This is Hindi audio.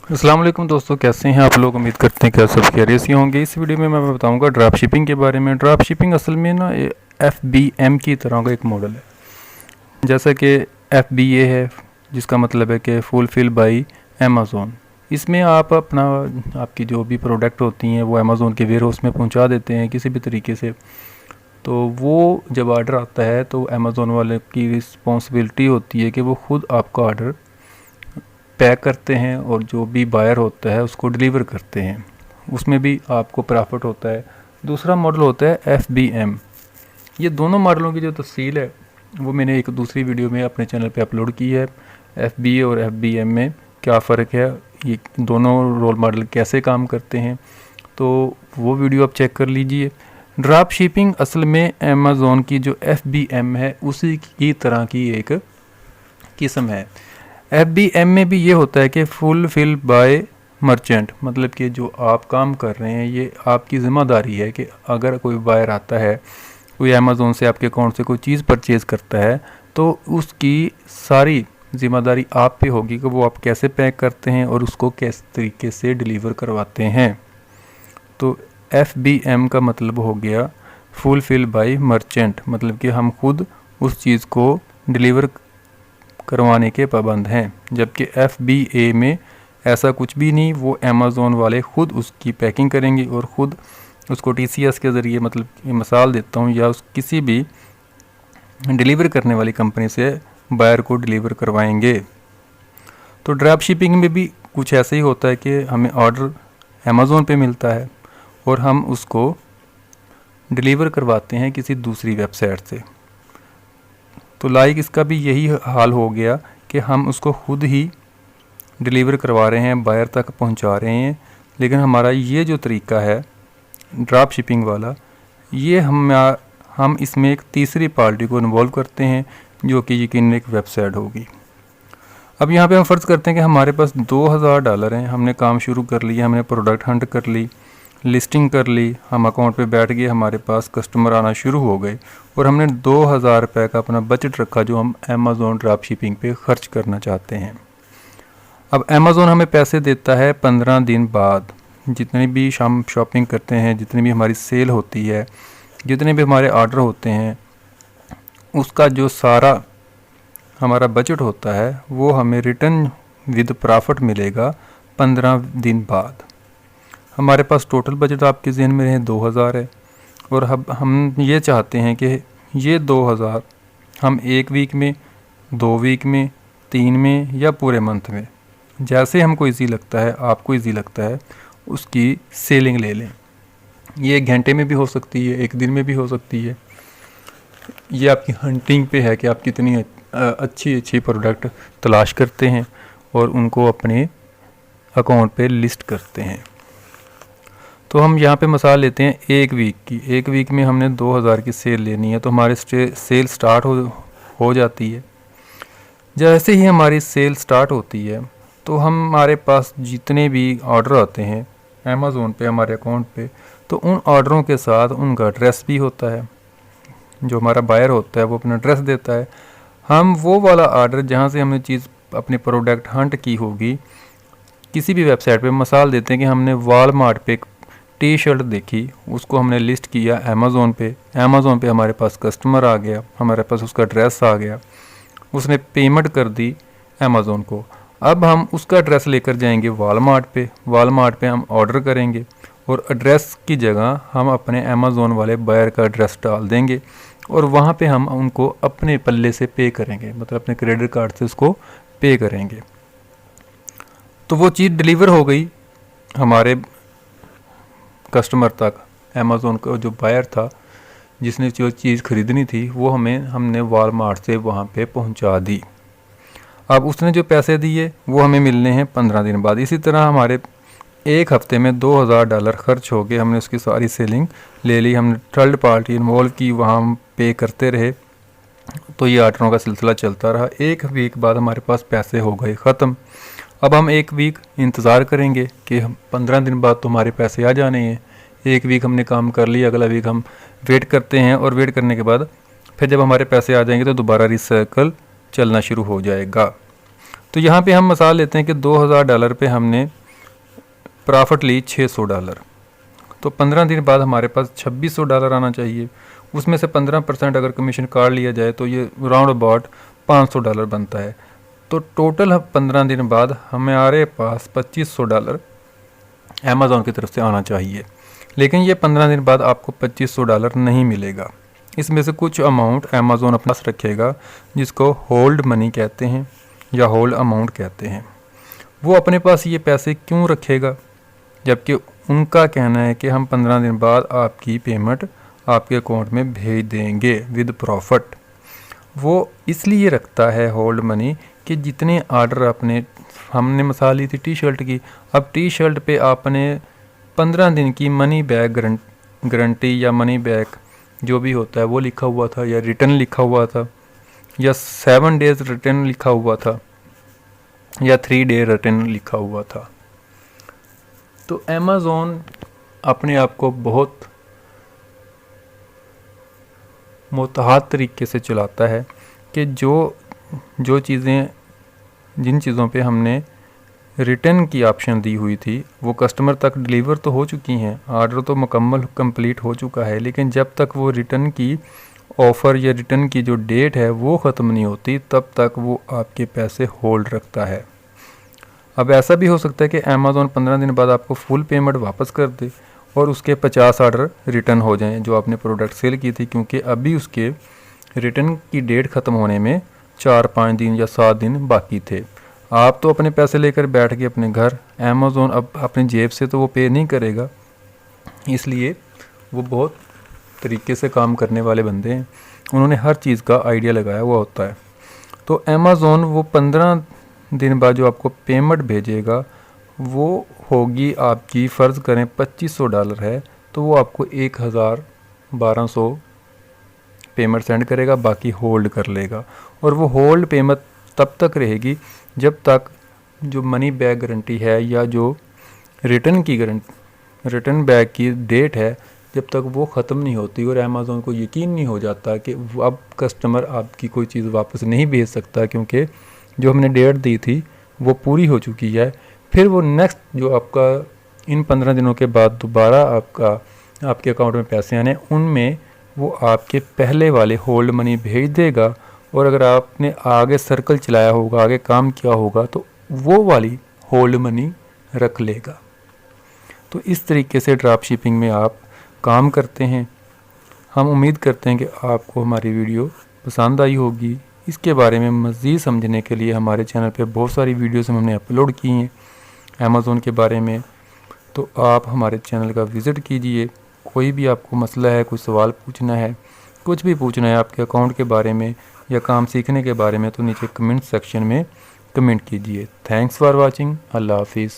अस्सलाम वालेकुम दोस्तों, कैसे हैं आप लोग। उम्मीद करते हैं कि आप सब खैरियत से होंगे। इस वीडियो में मैं बताऊंगा ड्रॉप शिपिंग के बारे में। ड्रॉप शिपिंग असल में ना FBM की तरह का एक मॉडल है। जैसा कि FBA है, जिसका मतलब है कि फुलफिल बाय अमेज़ॉन। इसमें आप अपना आपकी जो भी प्रोडक्ट होती हैं वो अमेज़ॉन के वेयर हाउस में पहुंचा देते हैं किसी भी तरीके से। तो वो जब ऑर्डर आता है तो अमेज़ॉन वाले की रिस्पॉन्सिबिलिटी होती है कि वो ख़ुद आपका ऑर्डर पैक करते हैं और जो भी बायर होता है उसको डिलीवर करते हैं। उसमें भी आपको प्रॉफिट होता है। दूसरा मॉडल होता है FBM। ये दोनों मॉडलों की जो तफसील है वो मैंने एक दूसरी वीडियो में अपने चैनल पे अपलोड की है। FBA और FBM में क्या फ़र्क है, ये दोनों रोल मॉडल कैसे काम करते हैं, तो वो वीडियो आप चेक कर लीजिए। ड्रॉप शिपिंग असल में अमेज़ॉन की जो FBM है उसी की तरह की एक किस्म है। FBM में भी ये होता है कि फुलफिल बाय मर्चेंट, मतलब कि जो आप काम कर रहे हैं ये आपकी ज़िम्मेदारी है कि अगर कोई बायर आता है, कोई अमेज़ॉन से आपके अकाउंट से कोई चीज़ परचेज़ करता है तो उसकी सारी ज़िम्मेदारी आप पे होगी कि वो आप कैसे पैक करते हैं और उसको किस तरीके से डिलीवर करवाते हैं। तो FBM का मतलब हो गया फुलफिल बाय मर्चेंट, मतलब कि हम खुद उस चीज़ को डिलीवर करवाने के पाबंद हैं। जबकि FBA में ऐसा कुछ भी नहीं, वो अमेज़ॉन वाले ख़ुद उसकी पैकिंग करेंगे और ख़ुद उसको TCS के ज़रिए, मतलब मिसाल देता हूँ, या उस किसी भी डिलीवर करने वाली कंपनी से बायर को डिलीवर करवाएंगे। तो ड्रॉप शिपिंग में भी कुछ ऐसा ही होता है कि हमें ऑर्डर अमेज़ॉन पे मिलता है और हम उसको डिलीवर करवाते हैं किसी दूसरी वेबसाइट से। तो लाइक इसका भी यही हाल हो गया कि हम उसको खुद ही डिलीवर करवा रहे हैं, बायर तक पहुंचा रहे हैं। लेकिन हमारा ये जो तरीका है ड्रॉप शिपिंग वाला, ये हम इसमें एक तीसरी पार्टी को इन्वॉल्व करते हैं जो कि यकीनन एक वेबसाइट होगी। अब यहाँ पे हम फ़र्ज़ करते हैं कि हमारे पास $2000 हैं, हमने काम शुरू कर लिया, हमने प्रोडक्ट हंट कर ली, लिस्टिंग कर ली, हम अकाउंट पे बैठ गए, हमारे पास कस्टमर आना शुरू हो गए और हमने $2000 का अपना बजट रखा जो हम अमेज़ॉन ड्रॉप शिपिंग पे ख़र्च करना चाहते हैं। अब अमेज़ॉन हमें पैसे देता है 15 दिन बाद। जितनी भी शॉपिंग करते हैं, जितनी भी हमारी सेल होती है, जितने भी हमारे ऑर्डर होते हैं, उसका जो सारा हमारा बजट होता है वो हमें रिटर्न विद प्रॉफिट मिलेगा 15 दिन बाद। हमारे पास टोटल बजट आपके जहन में रहे 2000 है और अब हम ये चाहते हैं कि ये 2000 हम 1 वीक में, 2 वीक में, 3 में या पूरे मंथ में, जैसे हमको इजी लगता है, आपको इजी लगता है, उसकी सेलिंग ले लें। ये 1 घंटे में भी हो सकती है, 1 दिन में भी हो सकती है। ये आपकी हंटिंग पे है कि आप कितनी अच्छी प्रोडक्ट तलाश करते हैं और उनको अपने अकाउंट पे लिस्ट करते हैं। तो हम यहाँ पे मिसाल लेते हैं 1 वीक की। 1 वीक में हमने 2000 की सेल लेनी है, तो हमारे सेल स्टार्ट हो जाती है। जैसे ही हमारी सेल स्टार्ट होती है तो हमारे पास जितने भी ऑर्डर आते हैं अमेज़ॉन पे हमारे अकाउंट पे, तो उन ऑर्डरों के साथ उनका एड्रेस भी होता है। जो हमारा बायर होता है वो अपना एड्रेस देता है। हम वो वाला ऑर्डर जहाँ से हमने चीज़ अपनी प्रोडक्ट हंट की होगी, किसी भी वेबसाइट पे, मिसाल देते हैं कि हमने वॉलमार्ट पे टी-शर्ट देखी, उसको हमने लिस्ट किया अमेज़ॉन पे हमारे पास कस्टमर आ गया, हमारे पास उसका एड्रेस आ गया, उसने पेमेंट कर दी अमेज़ॉन को। अब हम उसका एड्रेस लेकर जाएंगे वॉलमार्ट पे हम ऑर्डर करेंगे और एड्रेस की जगह हम अपने अमेज़ॉन वाले बायर का एड्रेस डाल देंगे और वहाँ पे हम उनको अपने पल्ले से पे करेंगे, मतलब अपने क्रेडिट कार्ड से उसको पे करेंगे। तो वो चीज़ डिलीवर हो गई हमारे कस्टमर तक। अमेज़ॉन का जो बायर था जिसने जो चीज़ ख़रीदनी थी वो हमने वॉलमार्ट से वहाँ पे पहुँचा दी। अब उसने जो पैसे दिए वो हमें मिलने हैं 15 दिन बाद। इसी तरह हमारे 1 हफ्ते में $2000 खर्च हो गए, हमने उसकी सारी सेलिंग ले ली, हमने थर्ड पार्टी इन्वॉल्व की, वहाँ हम पे करते रहे। तो ये ऑर्डरों का सिलसिला चलता रहा। 1 वीक बाद हमारे पास पैसे हो गए ख़त्म। अब हम 1 वीक इंतज़ार करेंगे कि हम 15 दिन बाद तो हमारे पैसे आ जाने हैं। 1 वीक हमने काम कर लिया, अगला वीक हम वेट करते हैं और वेट करने के बाद फिर जब हमारे पैसे आ जाएंगे तो दोबारा रिसाइकल चलना शुरू हो जाएगा। तो यहाँ पे हम मिसाल लेते हैं कि $2000 पे हमने प्रॉफिट ली $600, तो 15 दिन बाद हमारे पास $2600 आना चाहिए। उसमें से 15% अगर कमीशन काट लिया जाए तो ये राउंड अबाउट $500 बनता है। तो टोटल 15 दिन बाद हमारे पास $2500 अमेज़ॉन की तरफ से आना चाहिए। लेकिन ये 15 दिन बाद आपको $2500 नहीं मिलेगा। इसमें से कुछ अमाउंट अमेज़ॉन अपने पास रखेगा, जिसको होल्ड मनी कहते हैं या होल्ड अमाउंट कहते हैं। वो अपने पास ये पैसे क्यों रखेगा, जबकि उनका कहना है कि हम 15 दिन बाद आपकी पेमेंट आपके अकाउंट में भेज देंगे विद प्रॉफिट। वो इसलिए रखता है होल्ड मनी कि जितने ऑर्डर हमने मिसाल ली थी टी शर्ट की, अब टी शर्ट पे आपने 15 दिन की मनी बैक गारंटी या मनी बैक जो भी होता है वो लिखा हुआ था, या रिटर्न लिखा हुआ था, या 7 डेज़ रिटर्न लिखा हुआ था, या 3 डे रिटर्न लिखा हुआ था। तो अमेज़ॉन अपने आप को बहुत मुतहाद तरीके से चलाता है कि जो चीज़ें जिन चीज़ों पे हमने रिटर्न की ऑप्शन दी हुई थी वो कस्टमर तक डिलीवर तो हो चुकी हैं, ऑर्डर तो मुकम्मल कंप्लीट हो चुका है, लेकिन जब तक वो रिटर्न की ऑफ़र या रिटर्न की जो डेट है वो ख़त्म नहीं होती तब तक वो आपके पैसे होल्ड रखता है। अब ऐसा भी हो सकता है कि अमेज़ॉन 15 दिन बाद आपको फुल पेमेंट वापस कर दे और उसके 50 ऑर्डर रिटर्न हो जाएं जो आपने प्रोडक्ट सेल की थी, क्योंकि अभी उसके रिटर्न की डेट ख़त्म होने में 4-5 दिन या 7 दिन बाकी थे। आप तो अपने पैसे लेकर बैठ गए अपने घर, अमेज़ॉन अब अपनी जेब से तो वो पे नहीं करेगा, इसलिए वो बहुत तरीके से काम करने वाले बंदे हैं, उन्होंने हर चीज़ का आइडिया लगाया हुआ होता है। तो अमेज़ॉन वो 15 दिन बाद जो आपको पेमेंट भेजेगा वो होगी आपकी, फ़र्ज़ करें $2500 है तो वो आपको 1200 पेमेंट सेंड करेगा, बाकी होल्ड कर लेगा। और वो होल्ड पेमेंट तब तक रहेगी जब तक जो मनी बैक गारंटी है या जो रिटर्न बैक की डेट है जब तक वो ख़त्म नहीं होती और अमेज़ॉन को यकीन नहीं हो जाता कि अब कस्टमर आपकी कोई चीज़ वापस नहीं भेज सकता, क्योंकि जो हमने डेट दी थी वो पूरी हो चुकी है। फिर वो नेक्स्ट जो आपका इन 15 दिनों के बाद दोबारा आपके अकाउंट में पैसे आने, उनमें वो आपके पहले वाले होल्ड मनी भेज देगा, और अगर आपने आगे सर्कल चलाया होगा, आगे काम किया होगा, तो वो वाली होल्ड मनी रख लेगा। तो इस तरीके से ड्रॉप शिपिंग में आप काम करते हैं। हम उम्मीद करते हैं कि आपको हमारी वीडियो पसंद आई होगी। इसके बारे में मज़ीद समझने के लिए हमारे चैनल पे बहुत सारी वीडियोस हमने अपलोड की हैं अमेज़ॉन के बारे में, तो आप हमारे चैनल का विज़िट कीजिए। कोई भी आपको मसला है, कोई सवाल पूछना है, कुछ भी पूछना है आपके अकाउंट के बारे में या काम सीखने के बारे में, तो नीचे कमेंट सेक्शन में कमेंट कीजिए। Thanks for watching. अल्लाह हाफिज़।